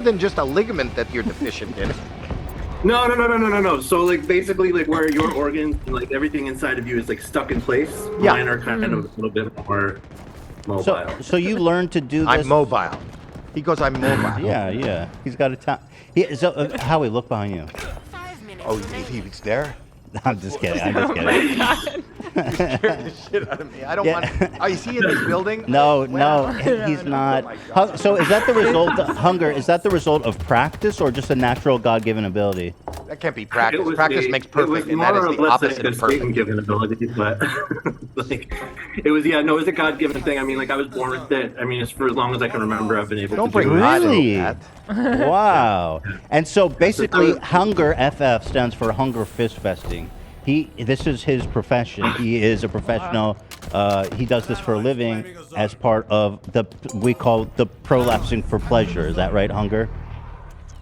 than just a ligament that you're deficient in. No. So like basically like where your organs and like everything inside of you is like stuck in place. Yeah. Mine are kind of a little bit more mobile. So you learned to do this. I'm mobile. He goes, I'm mobile. Yeah. He's got a time. Howie, look behind you. Oh, he's there? I'm just kidding. You scared the shit out of me. I don't want. Oh, is he in this building? No, Well, he's not. Oh my God. So is that the result? Hunger, is that the result of practice or just a natural God-given ability? That can't be practice. Practice makes perfect, and that is the opposite of perfect. Given ability, but like it was it was a God-given thing. I mean, like I was born with it. I mean, it's for as long as I can remember, I've been able Don't to bring do it. God Really? into that. Wow. And so basically, Hunger FF stands for Hunger Fist Festing. This is his profession. He is a professional. He does this for a living as part of we call the prolapsing for pleasure. Is that right, Hunger?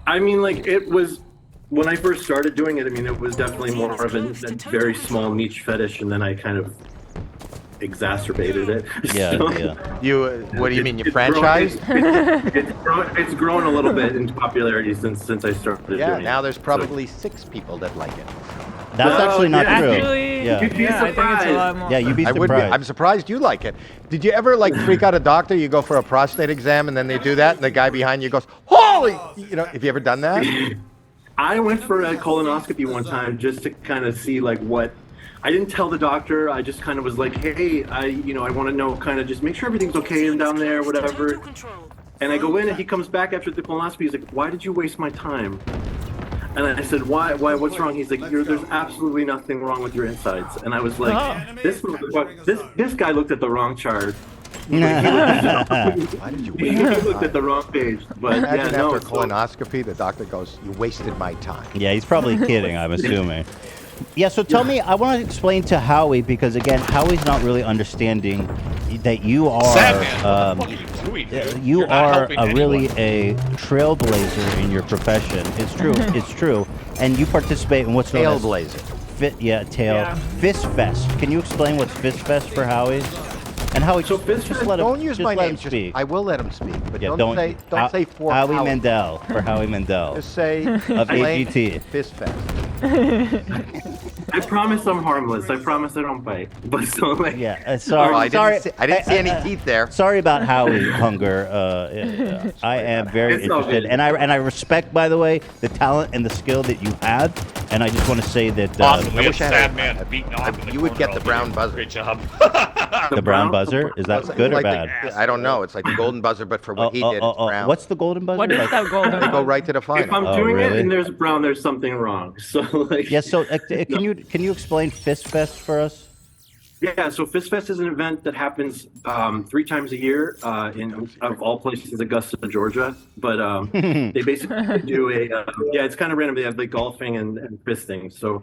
I mean, like it was when I first started doing it. I mean, it was definitely more of a very small niche fetish, and then I kind of exacerbated it. Yeah. What do you mean? You It's franchise? it's grown a little bit in popularity since I started doing it. Now there's probably 6 people that like it. That's actually not true. Actually, Yeah. You'd be I think it's a lot surprised. more. Yeah, you'd be I would be. surprised. I'm surprised you like it. Did you ever like freak out a doctor? You go for a prostate exam and then they do that, and the guy behind you goes, "Holy!" Have you ever done that? I went for a colonoscopy one time just to kind of see like what. I didn't tell the doctor. I just kind of was like, hey, I want to know, kind of just make sure everything's okay down there, whatever. And I go in and he comes back after the colonoscopy. He's like, why did you waste my time? And I said, why, what's wrong? He's like, there's absolutely nothing wrong with your insides. And I was like, this guy looked at the wrong chart. Why did you He waste looked at the wrong page. But Imagine yeah, no. after colonoscopy, the doctor goes, "You wasted my time." Yeah, he's probably kidding, I'm assuming. Yeah, so tell me, I want to explain to Howie, because again, Howie's not really understanding that you are you are really a trailblazer in your profession. It's true, it's true. And you participate in what's known as Tailblazer. Yeah. Fist Fest. Can you explain what's Fist Fest for Howie? And Howie, So just Fist let him, Don't use just my let name. him Just, speak. I will let him speak, but Yeah, don't say for Howie Howie. Mandel, for Howie Mandel. Just say Of plain AGT. Fist Fest. I promise I'm harmless. I promise I don't bite. But so like, Yeah, sorry. Oh, I sorry. didn't see any teeth there. Sorry about Howie Hunger. I am very It's all interested, good. and I respect, by the way, the talent and the skill that you have. And I just want to say that Awesome. We I have wish I had- Sadman beating off in the you would corner get the all brown day. buzzer. Great job. the brown buzzer is that good or Like bad? I don't know. It's like the golden buzzer, but for what he did, it's brown. What's the golden buzzer? What is Like- that golden? They go one? right to the if I'm final. doing really? it and there's brown, there's something wrong. So like. Yeah. So can you explain Fist Fest for us? Yeah, so Fist Fest is an event that happens 3 times a year in, of all places, Augusta, Georgia. But they basically do it's kind of random. They have like golfing and fisting. So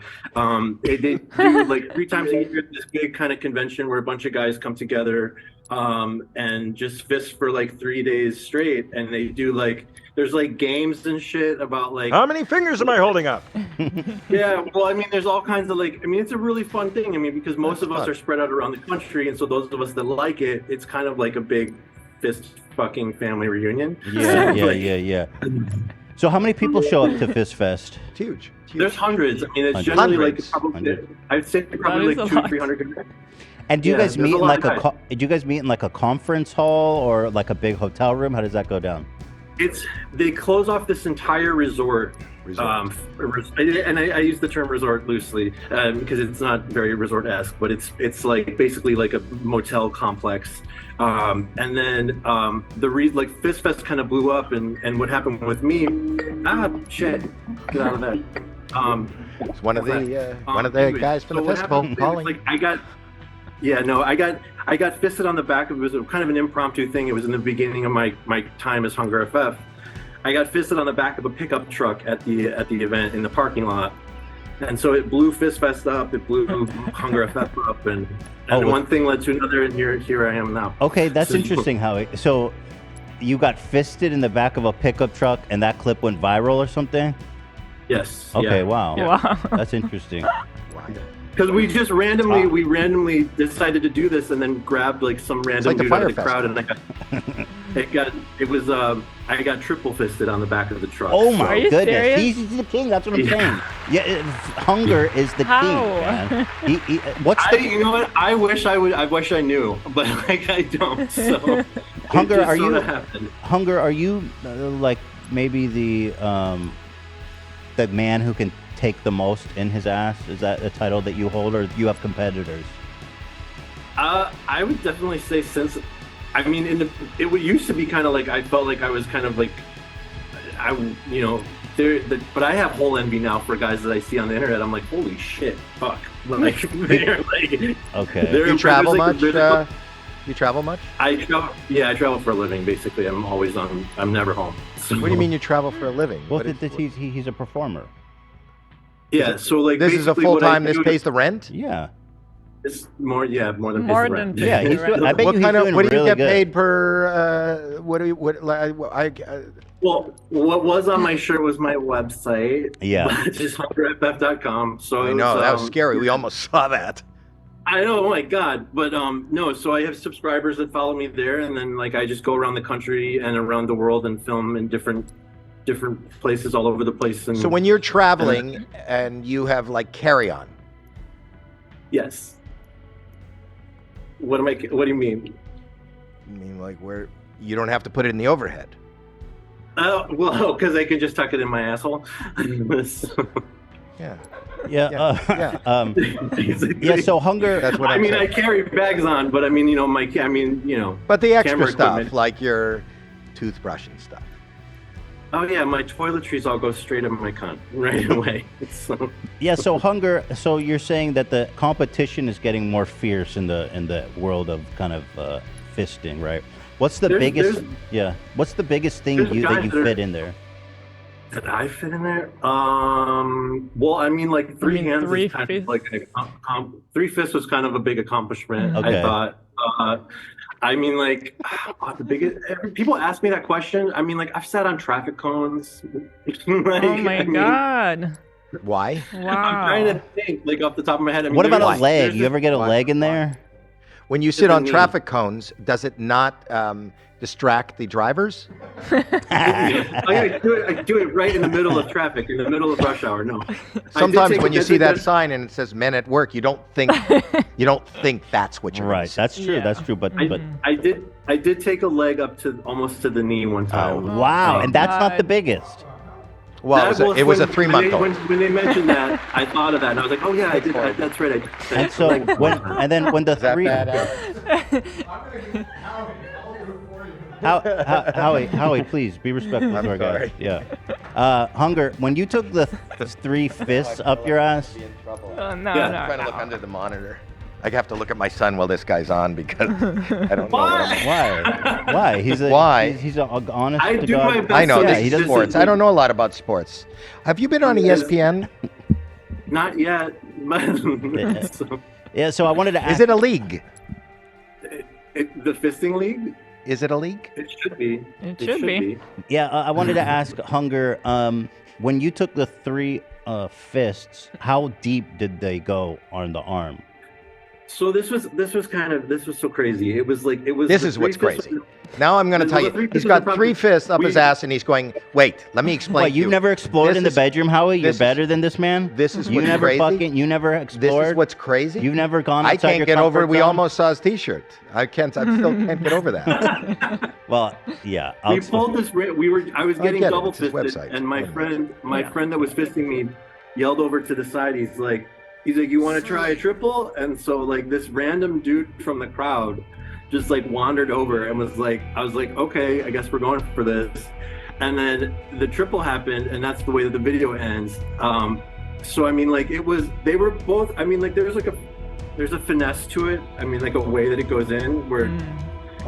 they do like 3 times a year this big kind of convention where a bunch of guys come together and just fist for like 3 days straight. And they do like, there's like games and shit about like. How many fingers am I holding up? Yeah, well, I mean, there's all kinds of like, I mean, it's a really fun thing. I mean, because most of us fun. are spread out around the country, and so those of us that like it, it's kind of like a big fist fucking family reunion. Yeah. Like, Yeah. So how many people show up to Fist Fest? It's huge. There's hundreds. I mean, it's Hundreds. generally Hundreds. like probably, Hundred. I'd say probably is like a lot. 200-300 guys. And do you Yeah, guys there's meet a in lot like of a guys. do you guys meet in like a conference hall or like a big hotel room? How does that go down? They close off this entire resort. And I use the term resort loosely because it's not very resort-esque, but it's like basically like a motel complex. And then like Fist Fest kind of blew up, and what happened with me? Shit! Get out of that. It's one of the Anyways, guys from so the what festival happened is, calling. like I got fisted on the back of it. Was kind of an impromptu thing. It was in the beginning of my time as Hunger FF. I got fisted on the back of a pickup truck at the event in the parking lot, and so it blew Fist Fest up. It blew Hunger FF up, and one thing led to another, and here I am now. Okay, that's So- interesting, Howie. So you got fisted in the back of a pickup truck, and that clip went viral or something? Yes. Okay, yeah. wow. Yeah. Wow. That's interesting. Because we just randomly decided to do this, and then grabbed like some random like the dude out of Fyre the crowd, and I got triple fisted on the back of the truck. Oh so- my Are you goodness, serious? he's the king. That's what I'm Yeah. saying. Yeah, hunger is the How? king. Man. What's You know what? I wish I would. I wish I knew, but like I don't. So Hunger, it just are you- sorta happened. Hunger? Are you like maybe the man who can take the most in his ass? Is that a title that you hold, or you have competitors? I would definitely say since, I mean, it used to be kind of like I felt like I was kind of like, but I have whole envy now for guys that I see on the internet. I'm like, holy shit, fuck, like they're like, Okay. they're You travel like, much? You travel much? I travel for a living. Basically, I'm always on. I'm never home. So, What do you mean you travel for a living? Well, What is- he's a performer. Yeah, so like this is a basically full what I time. This do pays the rent. Yeah. is more than More his than rent. Yeah, he's Right. I bet What you kind he's of? doing What do you really get good. paid per? What do you? What? Well, what was on my shirt was my website. Yeah. Which is hungerff.com. So I it know was, that was scary. We almost saw that. I know, oh my god, but no. So I have subscribers that follow me there, and then like I just go around the country and around the world and film in different places all over the place. And So when you're traveling and you have like carry on, yes, what do you mean? I mean like where you don't have to put it in the overhead. Well, because I can just tuck it in my asshole. So, Yeah. Yeah. Yeah, basically. Yeah. So hunger. That's what I I'm mean, saying. I carry bags on, but I mean, But the extra camera stuff, equipment. like your toothbrush and stuff. Oh yeah, my toiletries all go straight up my cunt right away. So, Yeah. So hunger. So you're saying that the competition is getting more fierce in the world of kind of fisting, right? What's the biggest? Yeah. What's the biggest thing there's that guys you that are- fit in there? did I fit in there? Well, I mean, like three hands three is kind fists? of like three fists was kind of a big accomplishment. Okay. I thought. I mean, like the biggest. People ask me that question. I mean, like I've sat on traffic cones. Like, Oh my I mean, god! Why? I'm Wow. trying to think, like off the top of my head. I mean, What about there's- a leg? there's You this- ever get a Why? leg in there? When you sit a on knee. traffic cones, does it not distract the drivers? I do it right in the middle of traffic, in the middle of rush hour. No. Sometimes when you see that sign and it says "men at work," you don't think that's what you're Right. gonna That's true. Yeah. That's true. But I did take a leg up to almost to the knee one time. wow, and that's not the God. biggest. see. Well, it was a 3-month-old. When they mentioned that, I thought of that, and I was like, "Oh yeah, I did. That's right." I did that. And so Like, when the Is that three bad, Alex? Howie, please be respectful to our guys. sorry. Yeah. Hunger, when you took the three fists up your ass, No, Yeah. I'm no. trying to look under the monitor. I have to look at my son while this guy's on because I don't know. What I'm, why? He's a Why? He's a honest I to do God. my best. I know so this he is doesn't- sports. I don't know a lot about sports. Have you been on Yes. ESPN? Not yet. But so, Yeah. So I wanted to ask. Is it a league? the fisting league? Is it a league? It should be. It should be. Yeah, I wanted to ask Hunger. When you took the three fists, how deep did they go on the arm? So this was so crazy. It was like it was. This the is what's three fists- crazy. Now I'm going to Well, tell the you. three He's fists got are three probably- fists up his we- ass, and he's going. Wait, let me explain. What, to you. you've never explored This in the is- bedroom, Howie? You're this is- better than this man? This is You what's never crazy. You never This explored? is what's crazy. You've never gone I outside can't your get over. comfort We zone? almost saw his T-shirt. I still can't get over that. Well, yeah. We pulled this. I was I getting get it. double It's his fisted, website. and my Yeah. friend that was fisting me yelled over to the side. He's like, "You want to try a triple?" And so like this random dude from the crowd just like wandered over and was like, I was like, okay, I guess we're going for this. And then the triple happened, and that's the way that the video ends. So I mean, like they were both. I mean, like there's a finesse to it. I mean, like a way that it goes in where you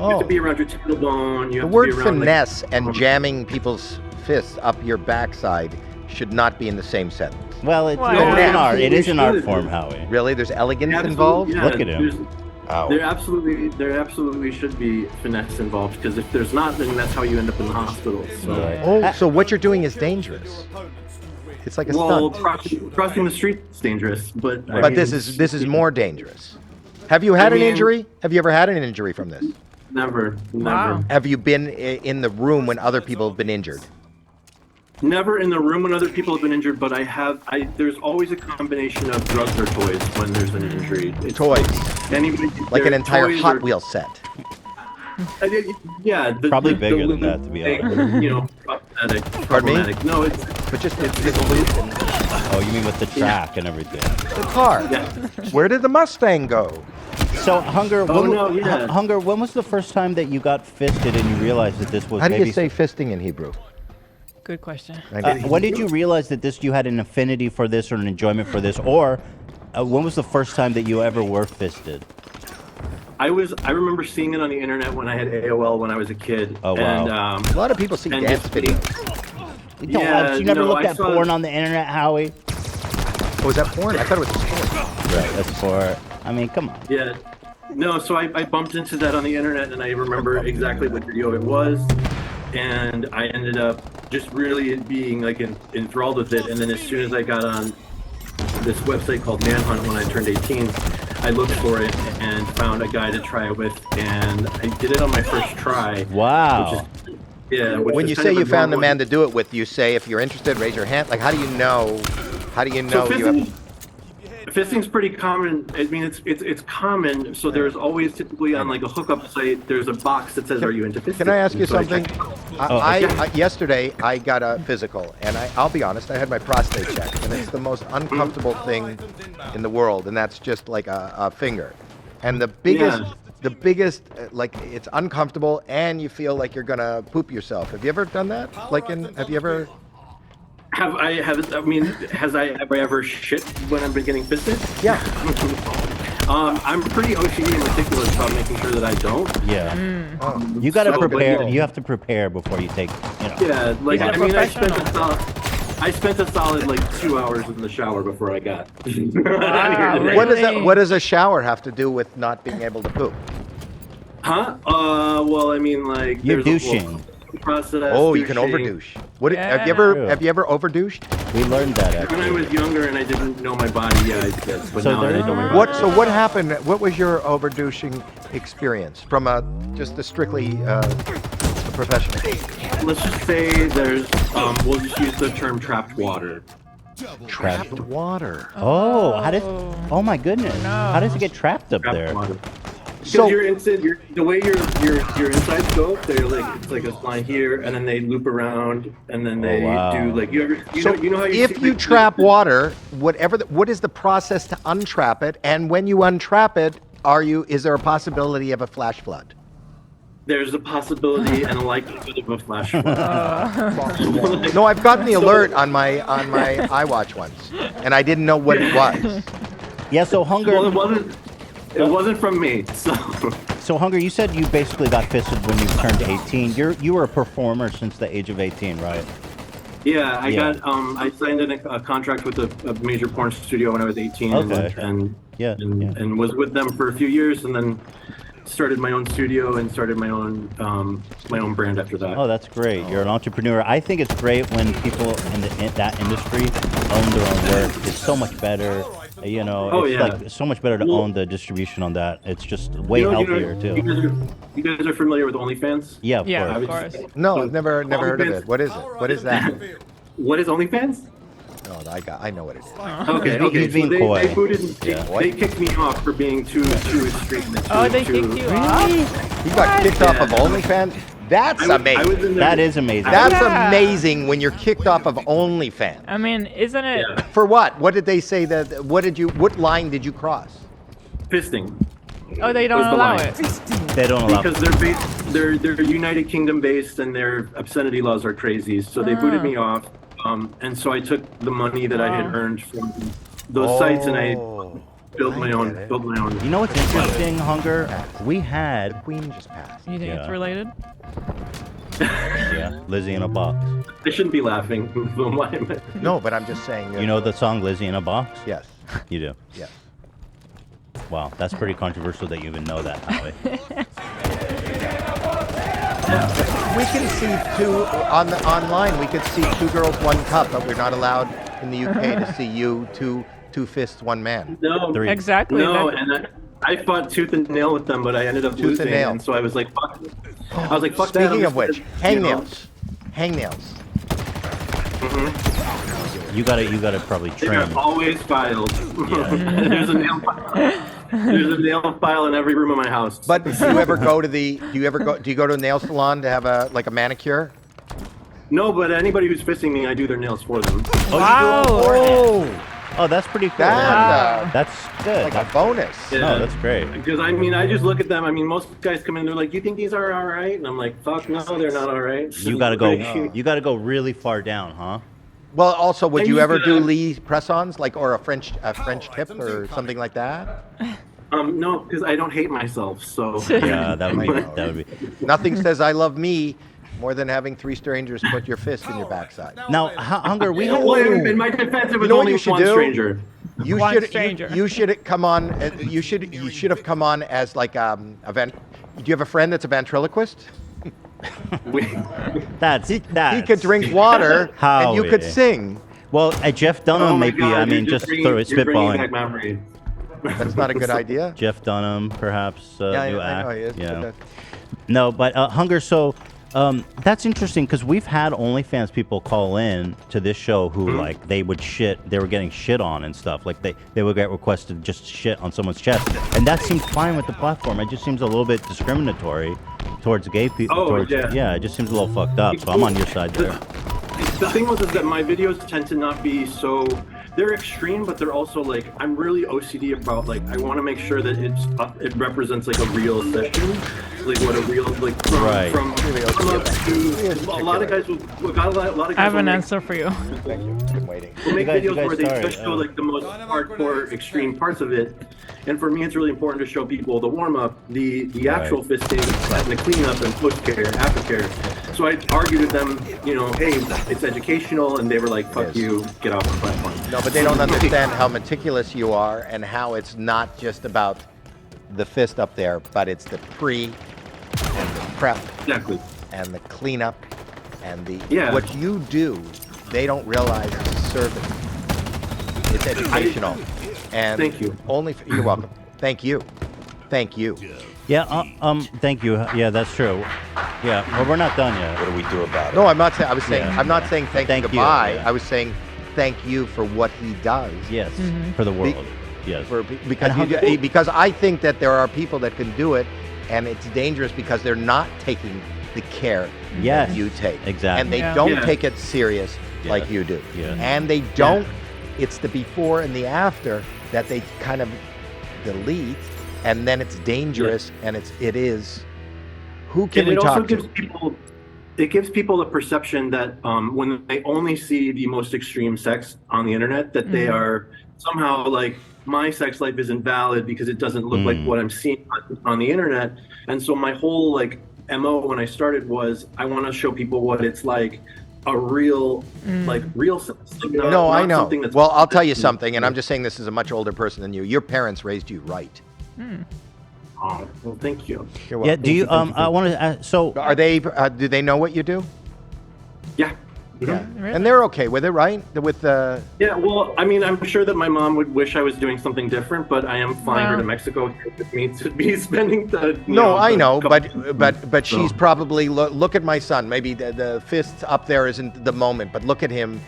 have to be around your tailbone. You The have word to be around, finesse and jamming people's fists up your backside should not be in the same sentence. Well, it's Well, no, it's yeah. an art. It is an art Should. form, Howie. Really, there's elegance Absolutely, involved. yeah, Look at him. there's- Oh. There absolutely should be finesse involved, because if there's not, then that's how you end up in the hospital. So, Right. Oh, so what you're doing is dangerous. It's like a well, stunt. crossing the street is dangerous, but I But mean, this is more dangerous. Have you had I an mean- injury? Have you ever had an injury from this? Never. Wow. Have you been in the room when other people have been injured? Never in the room when other people have been injured, but there's always a combination of drugs or toys when there's an injury. It's Toys, anybody, like an they're entire toys Hot or- Wheel set. Yeah, Probably bigger than that, to be honest. You know, problematic. Pardon me? Problematic. No, it's But just it's loop and Oh, you mean with the track and everything? the car. yeah. Where did the Mustang go? So, Hunger, Oh, no, yeah. Hunger, when was the first time that you got fisted and you realized that this was How do maybe you say fisting in Hebrew? Good question. when did you realize that you had an affinity for this or an enjoyment for this, or when was the first time that you ever were fisted? I remember seeing it on the internet when I had AOL when I was a kid. Oh, wow. And, A lot of people see and dance just- videos. You, don't Yeah, you never no, looked I at saw- porn on the internet, Howie? Oh, was that porn? I thought it was sport. Right, that's for. I mean, come on. Yeah. No, so I bumped into that on the internet, and I remember exactly what video it was, and I ended up just really being like enthralled with it. And then as soon as I got on this website called Manhunt when I turned 18, I looked for it and found a guy to try it with, and I did it on my first try. Wow. Which is, yeah. Which When is you kind say of you a found the normal- man to do it with, you say if you're interested, raise your hand. Like, how do you know? How do you know you have? Fisting's pretty common. I mean, it's common. So there's always typically on like a hookup site, there's a box that says, "Are you into fisting?" Can I ask you And so I something? checked- Yesterday I got a physical, and I'll be honest, I had my prostate checked, and it's the most uncomfortable thing in the world, and that's just like a finger. And the biggest, like it's uncomfortable, and you feel like you're gonna poop yourself. Have you ever done that? Have you ever? Have I ever shit when I've been getting fisted? Yeah. I'm pretty OCD and meticulous about making sure that I don't. Yeah. Oh. You got to So, but prepare. yeah. You have to prepare before you take. You know. Yeah, like He's a I mean, professional. I spent a solid like 2 hours in the shower before I got. out of here Wow, today. What does Really? what does a shower have to do with not being able to poop? Huh? Well, I mean, like You're there's a whole douching. process. Oh, you can douching. overdouche. What Yeah. have you ever overdouched? We learned that When I actually. was younger and I didn't know my body, yeah, I did. But So now there I is know my a- body. What happened? What was your overdouching experience from just a strictly professional? Let's just say there's, we'll just use the term trapped water. Trapped water. Oh, how does? Oh my goodness! No. How does it get trapped up Trapped there? water. So- Because the way your insides go, they're like it's like a line here, and then they loop around, and then they wow. do like So you know how you if see, you like, trap water, what is the process to untrap it? And when you untrap it, is there a possibility of a flash flood? there's a possibility and a likelihood of a flash flood. No, I've gotten the alert on my iWatch once, and I didn't know what it was. Yeah. So Hunger. Well, it wasn't from me. So Hunger, you said you basically got fisted when you turned 18. You were a performer since the age of 18, right? Yeah, I Yeah. got I signed a contract with a major porn studio when I was 18, Okay. and Yeah, yeah. and was with them for a few years, and then started my own studio and started my own brand after that. Oh, that's great. You're an entrepreneur. I think it's great when people in that industry own their own work. It's so much better. You know, Oh, it's yeah. like so much better to Well- own the distribution on that. It's just way You know, healthier too. You guys are familiar with OnlyFans? Yeah, of Yeah, course. of course. No, I've never heard of OnlyFans- it. What is it? What is that? What is OnlyFans? No, I know what it is. Okay, He's okay. being so coy. they booted, Yeah. they kicked me off for being too extreme. and Oh, too- they too- kicked you off? You got kicked off of Yeah. OnlyFans? That's I was amazing. in there- That is amazing. That's Yeah. amazing when you're kicked off of OnlyFans. I mean, isn't it? Yeah. For what? What did they say that? What line did you cross? fisting. Oh, they don't Was the allow line. it. They don't allow. Because they're United Kingdom based and their obscenity laws are crazy, so they booted me off. And so I took the money that I had earned from those sites and I built my own. get it. Built my own. You know what's interesting, Hunger? We The had Queen just passed. You think Yeah. it's related? Lizzie in a box. I shouldn't be laughing. Why am I- No, but I'm just saying. You know the song Lizzie in a Box? Yes. You do. Yes. Wow, that's pretty controversial that you even know that, Howie. We can see online. We could see 2 girls, 1 cup, but we're not allowed in the UK to see you two fists, 1 man. No, Three. Exactly. no, that- and I fought tooth and nail with them, but I ended up Tooth and losing, nail. and so I was like, fuck. I was like, fuck that. Speaking I'm of which, just gonna, you know, hangnails. You gotta probably They trim. are always filed. Yeah. There's a nail file. There's a nail file in every room of my house. But do you ever go to the? Do you go to a nail salon to have a manicure? no, but anybody who's fisting me, I do their nails for them. Wow. Oh, that's pretty cool. That's That's good. like a bonus. Yeah. No, that's great. Because I mean, I just look at them. I mean, most guys come in, they're like, "You think these are all right?" And I'm like, "Fuck no, they're not all right." You gotta go. You gotta go really far down, huh? Well, also, would I you used ever to- do Lee press-ons, like, or a French tip or something like that? No, because I don't hate myself. So Yeah, that would be. Nothing says I love me more than having 3 strangers put your fist in your backside. Now, Hunger, we have. Well, in my defense, it was know what only you should one do? stranger. You One should stranger. you should come on. You should have come on as like a vent. Do you have a friend that's a ventriloquist? That's He that. could drink water and you could Howie. sing. Well, Jeff Dunham, Oh my maybe. God, I you're mean, just bringing- throw it you're bringing back spitballing. memories. That's not a good idea. Jeff Dunham, perhaps. Yeah, New I know act. he is. Yeah. But No, but Hunger. So that's interesting because we've had OnlyFans people call in to this show who like they would shit. They were getting shit on and stuff. Like they would get requested just shit on someone's chest, and that seems fine with the platform. It just seems a little bit discriminatory towards gay people. Oh, towards, yeah. It just seems a little fucked up. So I'm on your side there. The thing was is that my videos tend to not be so. They're extreme, but they're also like I'm really OCD about like I want to make sure that it represents like a real session, like what a real like from Right. from Really from OCD. to a lot of guys will got a lot of guys I have will an make- answer for you. Thank you. Been waiting. We'll make You guys videos where they start, just show like the most hardcore, extreme parts of it. And for me, it's really important to show people the warm up, the actual fisting, and the cleanup and post care, aftercare. So I argued with them, you know, hey, it's educational, and they were like, "Fuck Yes. you, get off the platform." No, but they don't understand how meticulous you are and how it's not just about the fist up there, but it's the pre and the prep Exactly. and the cleanup and the Yeah. what you do. They don't realize is service. It's educational. And Thank you. You're welcome. Thank you. Thank you. Yeah. Thank you. Yeah, that's true. Yeah. Well, we're not done yet. What do we do about it? No, I'm not saying. I was saying. Yeah. I'm not saying thank Thank you you, goodbye. yeah. I was saying thank you for what he does. Yes. For the world. Yes. Because And because I think that there are people that can do it, and it's dangerous because they're not taking the care Yes, that you take. exactly. And they Yeah. don't Yeah. take it serious Yeah. like you do. Yeah. And they don't. It's the before and the after that they kind of delete, and then it's dangerous, and it is. Who can And we it also talk to? gives people a perception that when they only see the most extreme sex on the internet, that they are somehow like my sex life isn't valid because it doesn't look like what I'm seeing on the internet. And so my whole like MO when I started was I want to show people what it's like a real like real sex. Like, No, I not know. something that's- Well, I'll tell you something, and I'm just saying this as a much older person than you. Your parents raised you right. Oh, well, thank you. You're Yeah. welcome. Do you? I want to. So. Are they? Do they know what you do? Yeah. Yeah. Really? And they're okay with it, right? With Yeah, well, I mean, I'm sure that my mom would wish I was doing something different, but I am flying her Wow. to Mexico with me to be spending the. No, I know, couple- but she's So- probably look at my son. Maybe the fist up there isn't the moment, but look at him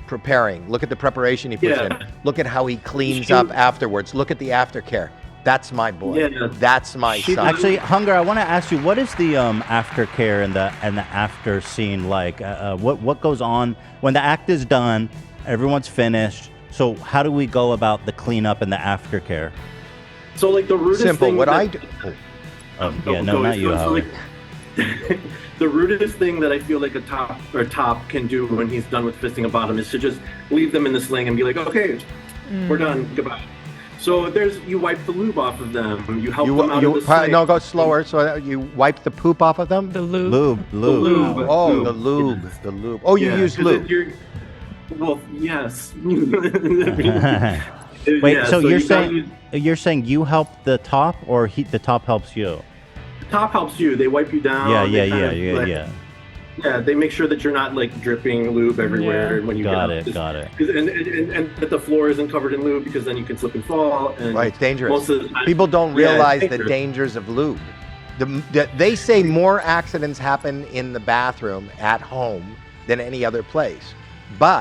preparing. Look at the preparation he puts Yeah. in. Look at how he cleans She- up afterwards. Look at the aftercare. That's my boy. Yeah. That's my She- son. Actually, Hunger, I want to ask you, what is the aftercare and the after scene like? What goes on when the act is done, everyone's finished? So how do we go about the cleanup and the aftercare? So, like, the rudest Simple. thing What that- I do. Yeah, no, not you, so, Howie. like, the rudest thing that I feel like a top can do when he's done with fisting a bottom is to just leave them in the sling and be like, okay, we're done, goodbye. So you wipe the lube off of them, you help them out of the sling. No, go slower. So you wipe the poop off of them. The lube. Lube. lube. Oh, Lube. the lube. Oh, you Yeah, use 'cause lube. Well, yes. Wait, Yeah, so you're you gotta saying use- you're saying you help the top, or the top helps you? the top helps you. They wipe you down. Yeah, they yeah, kind yeah, of, yeah, like- yeah. Yeah, they make sure that you're not like dripping lube everywhere when you Got get it, up. got it. And that the floor isn't covered in lube because then you can slip and fall. And Right, it's dangerous. Most of the time, People don't Yeah, it's realize the dangerous. dangers of lube. They say more accidents happen in the bathroom at home than any other place. But